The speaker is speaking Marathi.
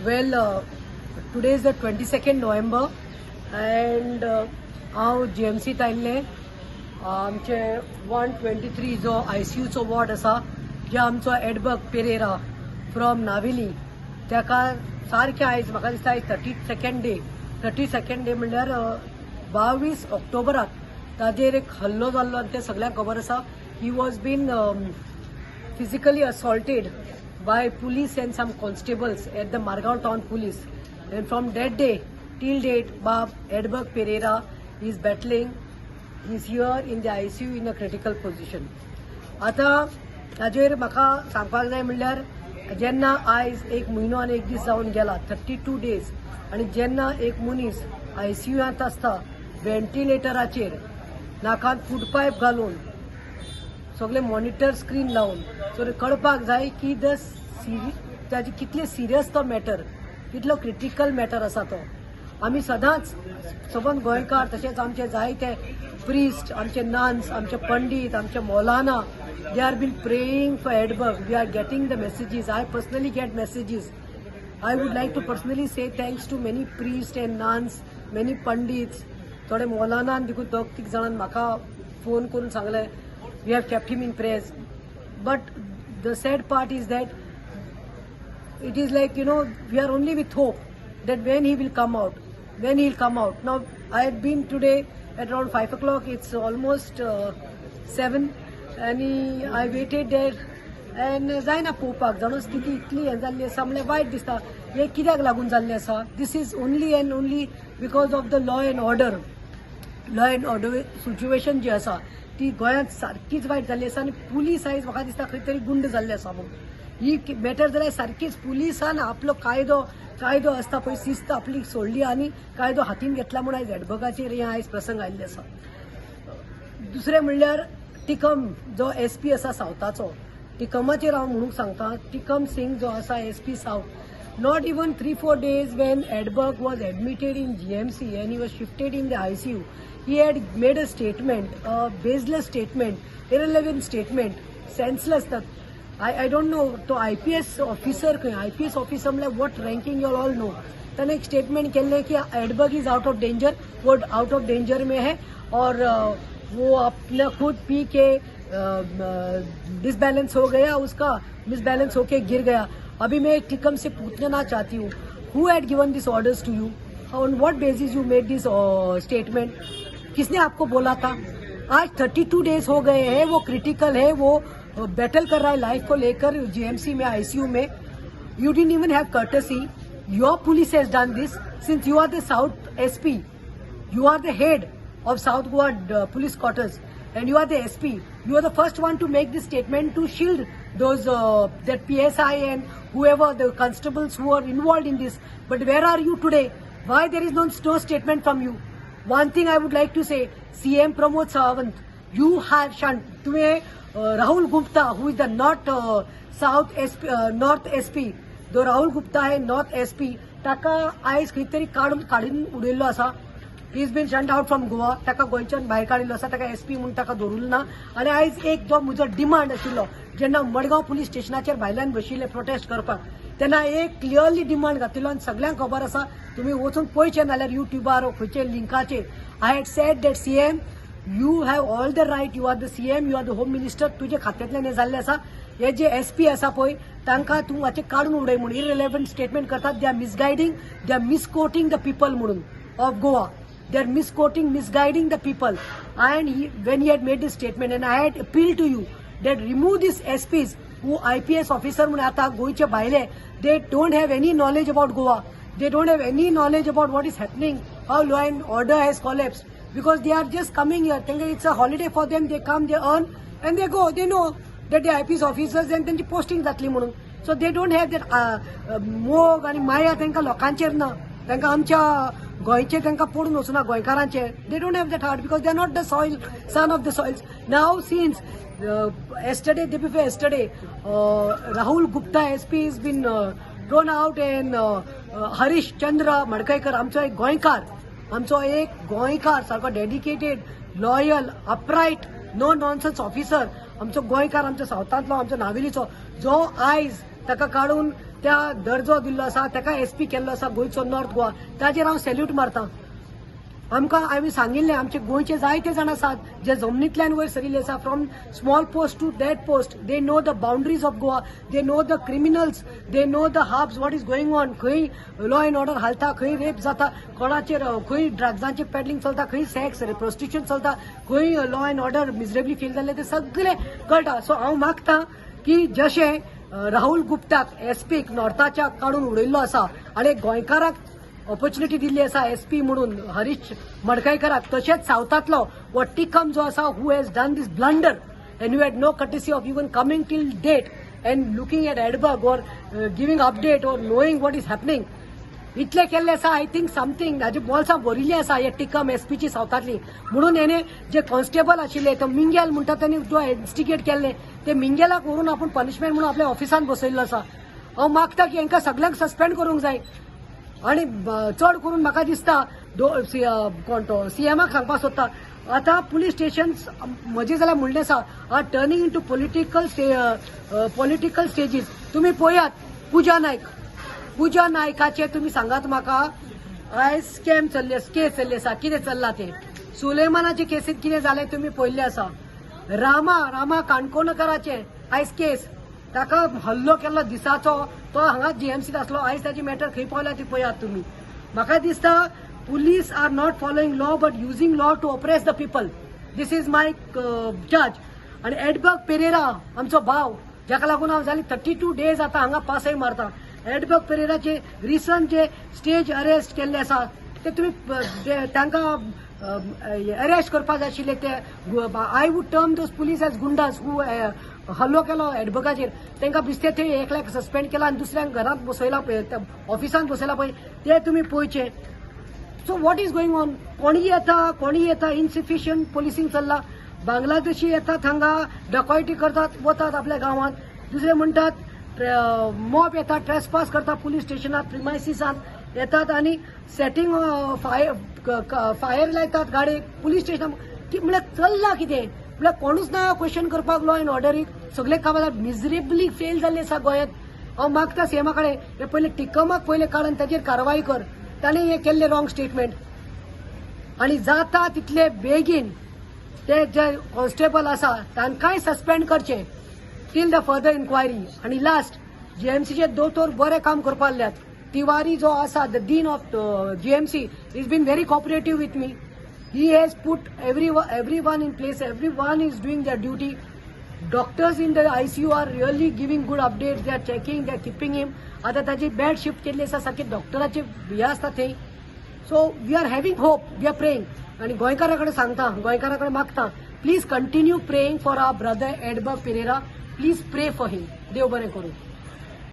Well, today is the 22nd November and हांव GMC आयिल्ले आमचे 123 जो ICUचो वॉर्ड आसा जे आमचो एडबर्ग पेरेरा फ्रॉम नावेली ताका सारकें आयज म्हाका दिसता आयज 32nd डे म्हणल्यार 22 ऑक्टोबराक ताजेर एक हल्लो जाल्लो आनी तें सगळ्यांक खबर आसा. He was been physically assaulted by police and some constables at the Margao town police, and from that day till date Bab Edberg Pereira is battling. He's here in the ICU in a critical position. आता ताजेर म्हाका सांगपाक जाय म्हणल्यार जेन्ना आयज एक म्हयनो आनी एक दीस जावन गेला 32 days आनी जेन्ना एक मनीस ICUंत आसता व्हेंटिलेटराचेर नाकांत फूड पायप घालून सगळे मॉनिटर स्क्रीन लावून सो कळपाक जाय की ताजी कितले सिरियस तो मॅटर, कितलो क्रिटिकल मॅटर आसा तो. आमी सदांच सबंद गोंयकार तशेंच आमचे जायते प्रिस्ट, आमचे नन्स, आमचे पंडीत, आमचे मौलाना, they are been praying for Edberg. We are getting the messages. I personally get messages. I would like to personally say thanks to many priests and nuns, many pandits. थोडे मौलानान देखून दोग तीग जाणांन म्हाका फोन करून सांगले we have kept him in prayers. But the sad part is that it is like, we are only with hope that when he will come out. Now, I had been today at around 5 o'clock. It's almost 7. And I waited there. And जायना पळोवपाक जाणो स्थिती इतली हें जाल्ली आसा म्हणल्यार वायट दिसता. हें कित्याक लागून जाल्लें आसा? This is only and only because of the law and order situation जी आसा ती गोंयांत सारकीच वायट जाल्ली आसा. आनी पुलीस आयज म्हाका दिसता खंय तरी गुंड जाल्ले आसा म्हणून ही मॅटर जाल्यार सारकीच पुलिसान आपलो कायदो आसता पळय, शिस्त आपली सोडली आनी कायदो हातीन घेतला म्हणून आयज एडबर्गाचेर हें आयज प्रसंग आयिल्ले आसा. दुसरें म्हणल्यार टिकम जो SP आसा सावथाचो, टिकमाचेर हांव म्हणूंक सांगता. टिकम सिंग जो आसा SP south, not even 3-4 days when Edberg was admitted in GMC and he was shifted in the ICU, he had made a statement, a baseless statement, irrelevant statement, senseless. That I don't know तो IPS officer मतलब what ranking you all know. त्याने एक स्टेटमेंट केले कि Edberg is out of danger, वो आउट ऑफ डेंजर में है और वो अपना खुद पी के डिसबैलेंस हो गया, उसका मिसबैलेंस होके गिर गया. अभी मैं टिकम से पूछना चाहती हूँ, who had given this orders to you, on what basis you made this statement, किसने आपको बोला था? आज 32 डेज हो गए हैं, वो क्रिटिकल है, वो बैटल कर रहा है लाइफ को लेकर GMC में, ICU में. You didn't even have courtesy. Your police has done this since you are the south SP, you are the head of South Goa police quarters and you are the SP. You are the first one to make this statement to shield those that PSI and whoever the constables who are involved in this. But where are you today? Why there is no statement from you? One thing I would like to say, CM Pramod Sawant, you have shunned. तुम्हें Rahul Gupta, who is the North SP, जो राहुल गुप्ता है North SP, ताका आयज खंय तरी काडून उडयल्लो आसा. He is been shunt out from Goa. ताका गोंयच्यान भायर काडिल्लो आसा. ताका SP म्हणून ताका दवरूल ना. आनी आयज एक जो म्हजो डिमांड आशिल्लो जेन्ना मडगांव पुलीस स्टेशनाचेर भायल्यान बशिल्ले प्रोटेस्ट करपाक, तेन्ना एक क्लियरली डिमांड घातिल्लो आनी सगळ्यांक खबर आसा. तुमी वचून पळयचे नाल्यार युट्यूबार वा खंयचे लिंकाचेर. I had said that CM, you have all the right, you are the CM, you are the home minister. तुजे खात्यांतल्यान हें जाल्लें आसा. हे जे SP आसा पळय तांकां तूं हाचे काडून उडय म्हणून इररिलेवंट स्टेटमेंट करतात. They are misguiding, they are misquoting the people म्हणून of Goa. They are misguiding the people. And when he had made this statement, and I had appealed to you that remove these SPs who IPS officer म्हणून आता गोयचे भायले, they don't have any knowledge about Goa. They don't have any knowledge about what is happening, how law and order has collapsed, because they are just coming here. Think it's a holiday for them. They come, they earn, and they go. They know that they are IPS officers and त्यांची posting जातली म्हणून. So they don't have that मोग आणि माया तांकां लोकांचेर ना. तांकां आमच्या गोंयचे तांकां पडून वचना गोंयकारांचे. They don't have that heart because they are not the soil son of the soils. Now since yesterday, day before yesterday, Rahul Gupta SP has been thrown out and Harish Chandra Madkaikar, आमचो एक गोंयकार सारको dedicated, loyal, upright, no nonsense officer, आमचो गोंयकार, आमच्या सावथांतलो, आमच्या नावेलीचो, जो आयज ताका काडून त्या दर्जो दिल्लो आसा ताका SP केल्लो आसा गोंयचो नॉर्थ गोवा ताजेर हांव सॅल्यूट मारतां. आमकां आमी सांगिल्लें आमचे गोंयचे जायते जाण आसात जे जमनींतल्यान वयर सरिल्ले आसा from small post to that post. They know the boundaries of Goa, they know the criminals, they know the hubs what is going on. खंय लॉ अँड ऑर्डर हालता, खंय रेप जाता, कोणाचेर खंय ड्रग्सांचे पेडलिंग चलता, खंय सेक्स प्रोस्टिट्यूशन चलता, खंय law and order miserably fail जाल्ले ते सगळे कळटा. सो हांव मागतां की जशें राहुल गुप्ताक SPक नॉर्थाच्या काडून उडयल्लो आसा आनी गोंयकाराक ऑपॉर्च्युनिटी दिल्ली आसा SP म्हणून हरीश मडकयकाराक, तशेंच सावथातलो वो टिकम जो आसा who has done this blunder and you had no courtesy of even coming till date and looking at Edberg or giving update or knowing what is happening. इतले केल्ले आसा. आय थिंक समथिंग हाजे बॉल्सां भरिल्ली आसा हे टिकम SPची सावथातली. म्हणून हेणे जे कॉन्स्टेबल आशिल्ले तो मिंगेल म्हणटा त्यांनी जो इन्स्टिगेट केल्ले ते मिंगेलाक व्हरून आपूण पनिशमेंट म्हणून आपल्या ऑफिसान बसयल्लो आसा. हांव मागता की हांकां सगळ्यांक सस्पेंड करूंक जाय. आणि चड करून म्हाका दिसता कोण तो CMाक सांगपाक सोदता आता पुलीस स्टेशन म्हजे जाल्यार म्हणलें आसा आर टर्निंग इनटू पॉलिटिकल स्टेजीस. तुम्ही पळयात पुजा नायकाचे तुम्ही सांगात म्हाका आयज केस चल्ले आसा. कितें चल्ला ते सुलेमानाचे केसीत कितें जालें तुम्ही पळयल्लें आसा. रामा काणकोणकाराचे आयज केस ताका हल्लो केल्लो दिसाचो तो हांगा GMCत आसलो. आयज ताची मॅटर खंय पावल्या ती पळयात तुमी. म्हाका दिसता police are not following law but using law to oppress the people. This is my जज. आणि एडबर्ग पेरेरा आमचो भाव जाका लागून हांव जाली 32 डेज आतां हांगा पासय मारता. एडबर्ग पेरेराचे रिसंट जे स्टेज अरेस्ट केल्ले आसा ते तुमी तांकां अरेस्ट करपाक जाय आशिल्ले. ते I would term those police as goondas who हल्लो केलो एडबर्गाचेर. तांकां बिस्ते थंय एकल्याक सस्पेंड केला आनी दुसऱ्यांक घरांत बसयला पळय, ऑफिसान बसयला पळय, ते तुमी पळयचे. So what is going on. कोणी येता इनसिफिशियंट पोलिसींग चल्ला. बांगलादेशी येतात हांगा डकॉयटी करतात वतात आपल्या गांवांत. दुसरे म्हणटात मॉब येतात ट्रेसपास करतात पुलीस स्टेशनात प्रिमायसिसांत येतात आनी सेटिंग फायर लायतात गाडयेक पुलीस स्टेशनाक. म्हळ्यार चल्ला कितें म्हळ्यार कोणूच ना क्वेश्चन करपाक लॉ अँड ऑर्डरीक. सगळे कामां मिजरेबली फेल जाल्ले आसा गोंयांत. हांव मागता CMा कडेन हे पयले टिकमाक पयले काडून ताचेर कारवाई कर. ताणें हे केल्ले रॉंग स्टेटमेंट आनी जाता तितले बेगीन ते जे कॉन्स्टेबल आसा तांकांय सस्पेंड करचे टील द फर्दर इन्क्वायरी. आणि लास्ट GMCचे दोतोर बरें काम करपा लागल्यात. तिवारी जो आसा the dean of GMC is been very cooperative with me. He has put everyone in place. Everyone is doing their duty. Doctors in the ICU are really giving good updates. They are checking. They are keeping him. आता ताची बेड शिफ्ट केल्ली आसा सारखे डॉक्टराचे हे आसता थंय. So we are having hope. We are praying. आणि गोंयकारा कडेन सांगता, गोंयकारा कडेन मागता, please continue praying for our brother Edberg Pereira. Please pray for him. देव बरें करूं.